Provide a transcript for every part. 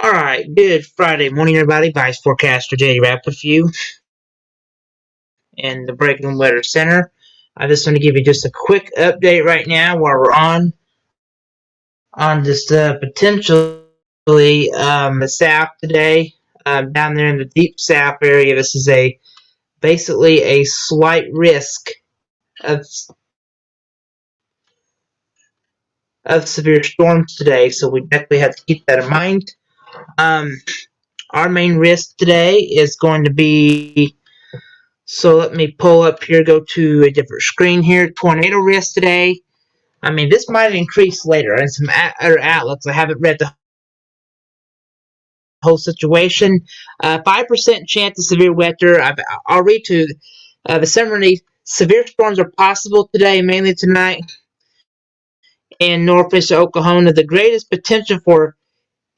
Alright, good Friday morning, everybody. Vice Forecaster J Rapp with you in the Breaking Weather Center. I just want to give you just a quick update right now while we're on this potentially the south today, down there in the deep south area. This is basically a slight risk of severe storms today, so we definitely have to keep that in mind. Our main risk today is going to be, so let me pull up here, go to a different screen here. Tornado risk today. I mean, this might increase later in some other outlooks. I haven't read the whole situation. 5% chance of severe weather. I'll read to the summary. Severe storms are possible today, mainly tonight in northeast Oklahoma. The greatest potential for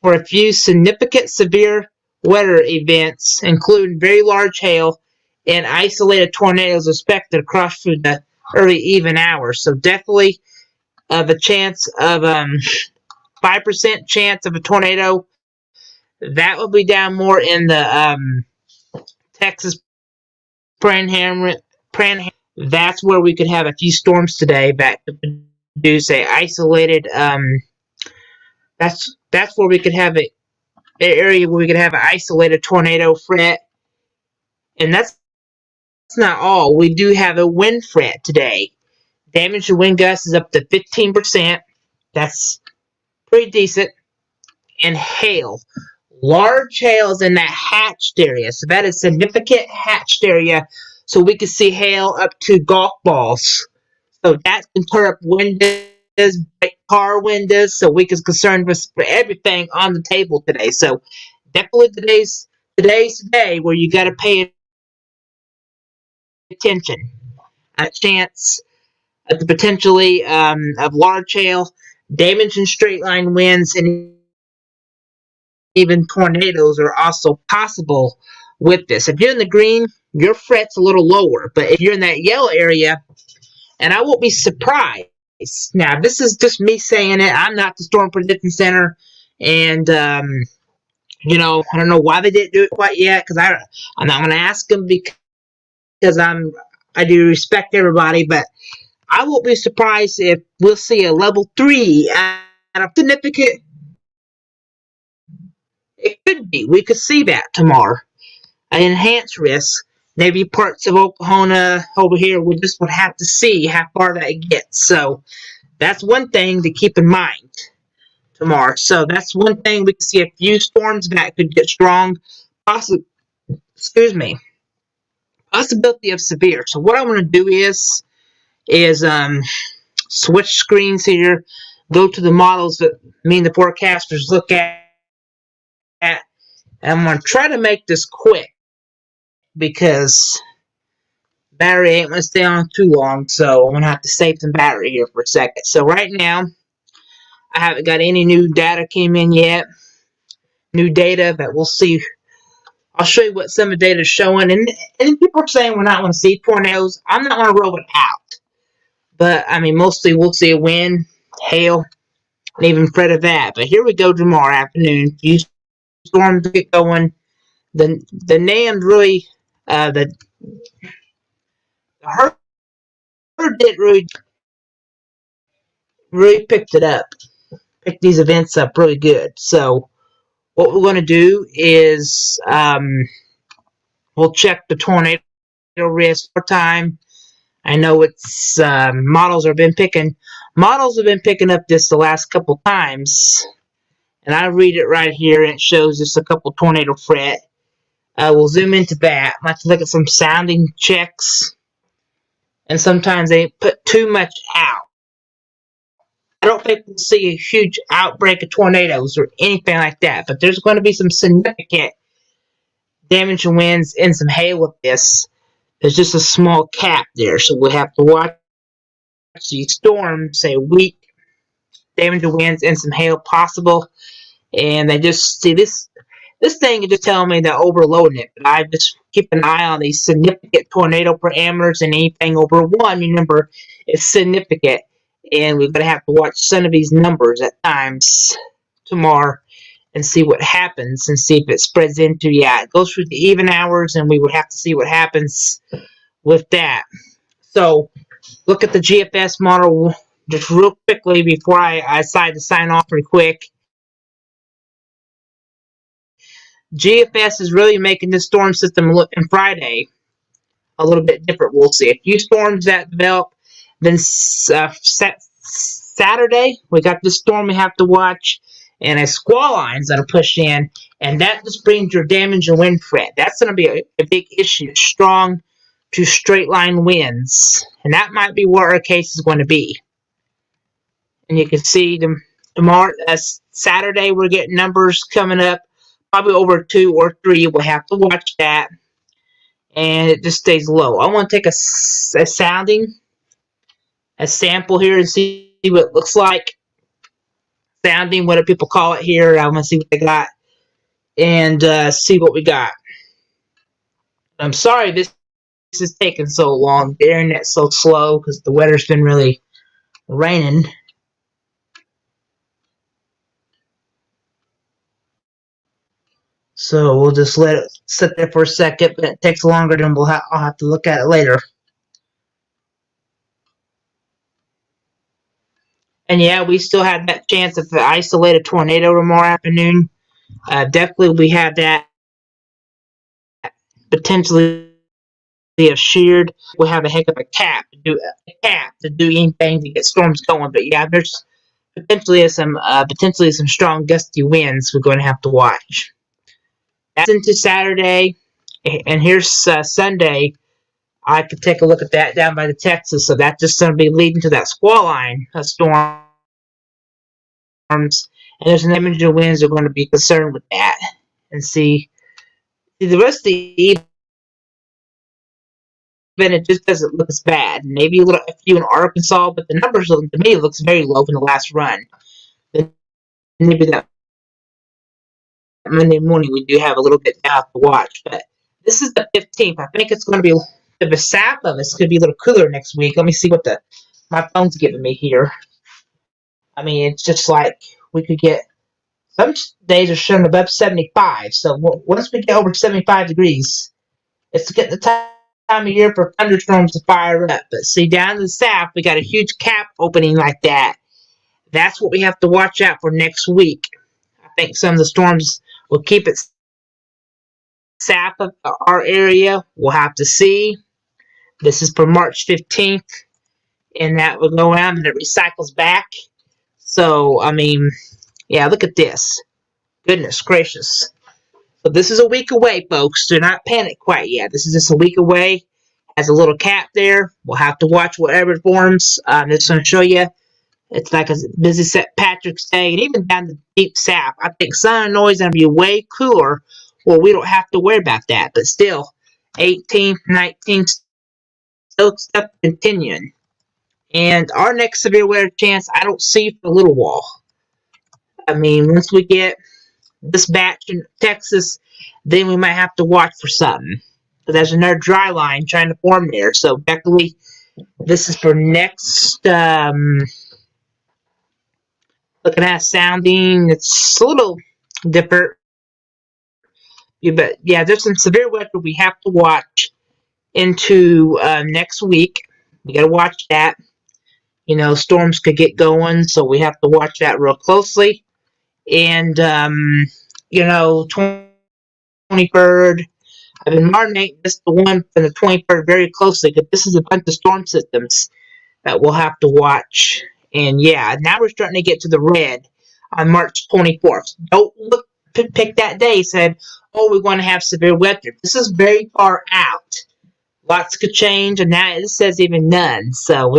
a few significant severe weather events, including very large hail and isolated tornadoes, expected across through the early evening hours. So definitely the chance of 5% chance of a tornado. That will be down more in the Texas Panhandle. That's where we could have a few storms today that could produce a isolated. That's where we could have an area where we could have an isolated tornado threat, and that's not all. We do have a wind threat today. Damage to wind gusts is up to 15%. That's pretty decent. And hail. Large hail is in that hatched area. So that is significant hatched area. So we can see hail up to golf balls. So that can turn up windows, break car windows. So we can concern with everything on the table today. So definitely today's today where you got to pay attention. A chance of the potentially of large hail, damage and straight line winds, and even tornadoes are also possible with this. If you're in the green, your threat's a little lower. But if you're in that yellow area, and I won't be surprised. Now, this is just me saying it. I'm not the Storm Prediction Center, and I don't know why they didn't do it quite yet. Because I'm not going to ask them because I do respect everybody, but I won't be surprised if we'll see a level 3 and a significant. It could be. We could see that tomorrow. An enhanced risk. Maybe parts of Oklahoma over here, we just would have to see how far that gets. So that's one thing to keep in mind tomorrow. So that's one thing. We can see a few storms that could get strong. Possibility of severe. So what I want to do is switch screens here, go to the models that me and the forecasters look at, and I'm going to try to make this quick because battery ain't going to stay on too long, so I'm going to have to save some battery here for a second. So right now, I haven't got any new data came in yet, new data, but we'll see. I'll show you what some of the data is showing, and people are saying we're not going to see tornadoes. I'm not going to roll it out. But, I mean, mostly we'll see a wind, hail, and even threat of that. But here we go tomorrow afternoon. Few storms get going. The NAM really, the herd did really picked it up. Picked these events up really good. So, what we're going to do is we'll check the tornado risk for time. I know it's models have been picking up this the last couple times, and I read it right here, and it shows just a couple tornado threat. We'll zoom into that. I like to look at some sounding checks, and sometimes they put too much out. I don't think we'll see a huge outbreak of tornadoes or anything like that, but there's going to be some significant damage and winds and some hail with this. There's just a small cap there, so we'll have to watch the storm, say a week, damage to winds and some hail possible. And they just see this thing is just telling me they're overloading it. But I just keep an eye on these significant tornado parameters, and anything over 1, remember, is significant. And we're going to have to watch some of these numbers at times tomorrow and see what happens and see if it spreads into, yeah, it goes through the even hours, and we would have to see what happens with that. So look at the GFS model just real quickly before I decide to sign off real quick. GFS is really making this storm system look in Friday a little bit different. We'll see. A few storms that develop. Then Saturday, we got this storm we have to watch, and a squall lines that are pushed in, and that just brings your damage and wind threat. That's going to be a big issue. Strong to straight line winds, and that might be where our case is going to be. And you can see tomorrow, Saturday, we're getting numbers coming up, probably over 2 or 3. We'll have to watch that. And it just stays low. I want to take a sample here and see what it looks like. Sounding, what do people call it here? I want to see what they got and see what we got. I'm sorry this is taking so long. The internet's so slow because the weather's been really raining. So we'll just let it sit there for a second, but it takes longer than I'll have to look at it later. And yeah, we still have that chance of an isolated tornado tomorrow afternoon. Definitely we have that potentially have sheared. We'll have a heck of a cap to do anything to get storms going. But yeah, there's potentially some strong gusty winds we're going to have to watch. That's into Saturday, and here's Sunday. I could take a look at that down by the Texas, so that's just going to be leading to that squall line of storms. And there's an image of winds are going to be concerned with that and see the rest of the even it just doesn't look as bad. Maybe a few in Arkansas, but the numbers to me looks very low from the last run. Maybe that Monday morning we do have a little bit now to watch, but this is the 15th. I think it's going to be the sap of it's going to be a little cooler next week. Let me see what my phone's giving me here. I mean, it's just like we could get some days are showing above 75. So once we get over 75 degrees, it's getting the time of year for thunderstorms to fire up. But see, down in the south, we got a huge cap opening like that. That's what we have to watch out for next week. I think some of the storms will keep it south of our area. We'll have to see. This is for March 15th, and that will go around and it recycles back. So, I mean, yeah, look at this. Goodness gracious. So this is a week away, folks. Do not panic quite yet. This is just a week away. Has a little cap there. We'll have to watch whatever it forms. I'm just going to show you. It's like a busy St. Patrick's Day, and even down the deep south. I think Sun Illinois is going to be way cooler. Well, we don't have to worry about that. But still, 18th, 19th, still stuff continuing. And our next severe weather chance, I don't see for Little Wall. I mean, once we get this batch in Texas, then we might have to watch for something. But there's another dry line trying to form there. So, definitely, this is for next, looking at sounding, it's a little different. But, yeah, there's some severe weather we have to watch into next week. We got to watch that. You know, storms could get going, so we have to watch that real closely. And, you know, 23rd, I've been monitoring this the one from the 23rd very closely, because this is a bunch of storm systems that we'll have to watch. And, yeah, now we're starting to get to the red on March 24th. Don't pick that day said, oh, we're going to have severe weather. This is very far out. Lots could change, and now it says even none. So,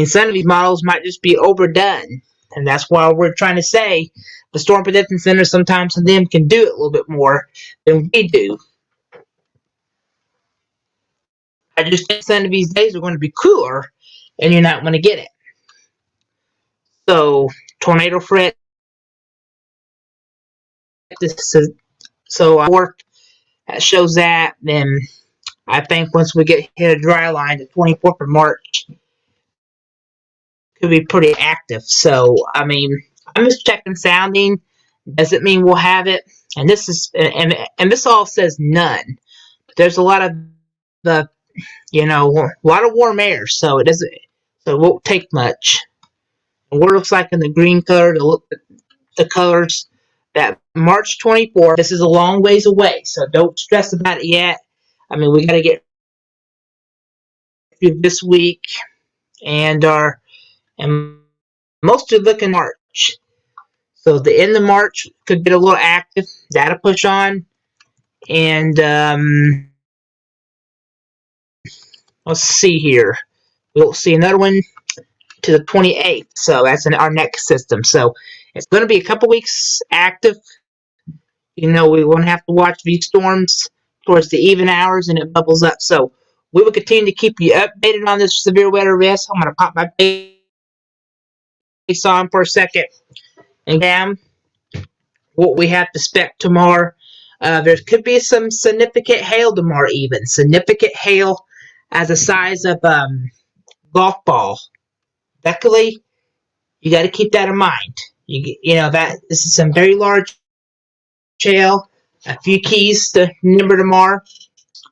some of these models might just be overdone. And that's why we're trying to say the Storm Prediction Center sometimes and them can do it a little bit more than we do. I just think some of these days are going to be cooler and you're not going to get it. So, tornado threat. So, our work shows that. Then I think once we hit a dry line, the 24th of March could be pretty active. So, I mean, I'm just checking sounding. Doesn't mean we'll have it. And this is and this all says none. There's a lot of a lot of warm air, so it won't take much. And what it looks like in the green color, the colors that March 24th. This is a long ways away, so don't stress about it yet. I mean, we got to get through this week, and most are looking March. So the end of March could get a little active. That'll push on, and let's see here. We'll see another one to the 28th. So that's in our next system. So it's going to be a couple weeks active. We won't have to watch these storms towards the even hours, and it bubbles up. So we will continue to keep you updated on this severe weather risk. I'm going to pop my face on for a second and down what we have to expect tomorrow. There could be some significant hail tomorrow, even significant hail as the size of golf ball. Luckily, you got to keep that in mind. That this is some very large hail. A few keys to remember tomorrow.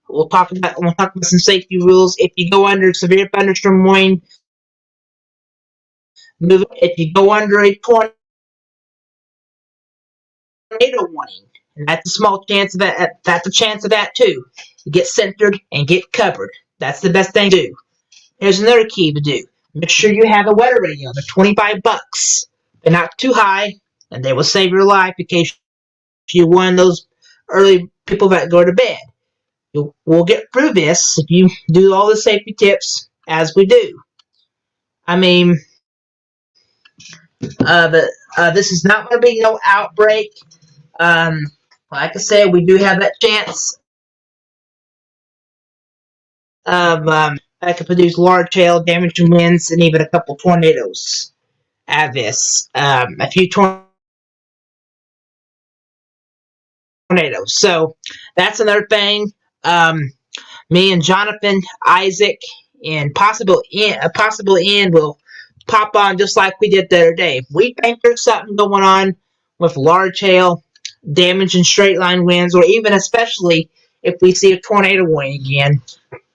We'll talk about some safety rules. If you go under severe thunderstorm warning, move. If you go under a tornado warning, and that's a small chance of that. That's a chance of that too. You get centered and get covered. That's the best thing to do. Here's another key to do. Make sure you have a weather radio. They're $25. They're not too high, and they will save your life in case you're one of those early people that go to bed. We'll get through this if you do all the safety tips as we do. I mean, but this is not going to be no outbreak. Like I said, we do have that chance of that could produce large hail, damaging winds, and even a couple tornadoes out of this. A few tornadoes. So that's another thing. Me and Jonathan, Isaac, and possible Ian will pop on just like we did the other day. If we think there's something going on with large hail, damaging straight line winds, or even especially if we see a tornado warning again,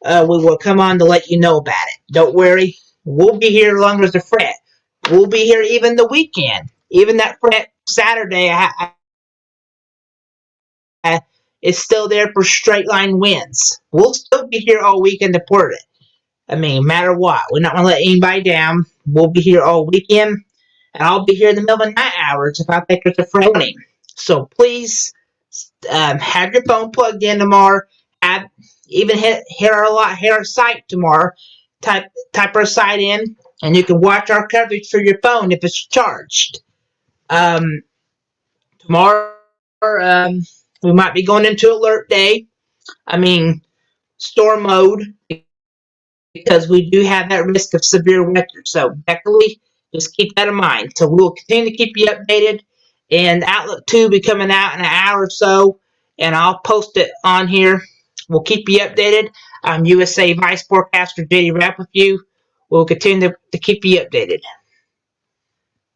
we will come on to let you know about it. Don't worry. We'll be here longer as the fret. We'll be here even the weekend. Even that fret Saturday is still there for straight line winds. We'll still be here all weekend to port it. I mean, no matter what. We're not going to let anybody down. We'll be here all weekend. And I'll be here in the middle of the night hours if I think there's a fret warning. So please have your phone plugged in tomorrow. Even hit our site tomorrow. Type our site in, and you can watch our coverage for your phone if it's charged. Tomorrow, we might be going into alert day. I mean, storm mode, because we do have that risk of severe weather. So definitely just keep that in mind. So we'll continue to keep you updated. And Outlook 2 will be coming out in an hour or so, and I'll post it on here. We'll keep you updated. I'm USA Vice Forecaster JD Rapp with you. We'll continue to keep you updated.